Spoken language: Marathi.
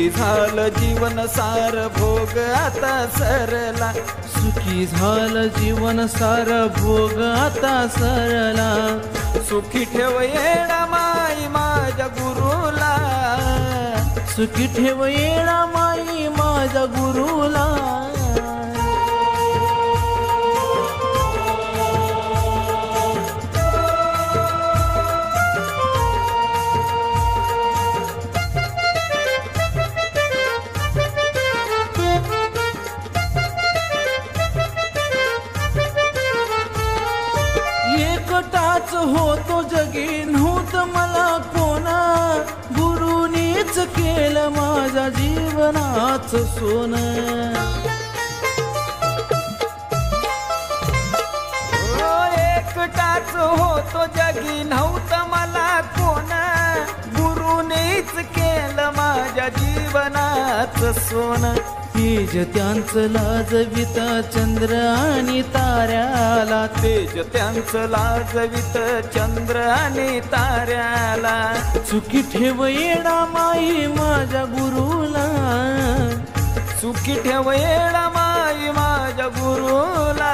सुखी झालं जीवन सार भोग आता सरला, सुखी झालं जीवन सार भोग आता सरला, सुखी ठेव येडा माई माझ्या गुरुला, सुखी ठेव येडा माई माझ्या गुरुला. एकटाच होतो जगी नव्हतं मला कोणा, गुरुनीच केलं माझ्या जीवनाचं सोनं. एकटाच होतो जगी नव्हतं मला कोण, गुरुनीच केलं माझ्या जीवनाचं सोनं. तेज त्यांचं लाजवित चंद्र आणि ताऱ्याला, तेज त्यांचं लाजवित चंद्र आणि ताऱ्याला, सुखी ठेव येडा माई माझ्या गुरुला, सुखी ठेव येडा माई माझ्या गुरुला.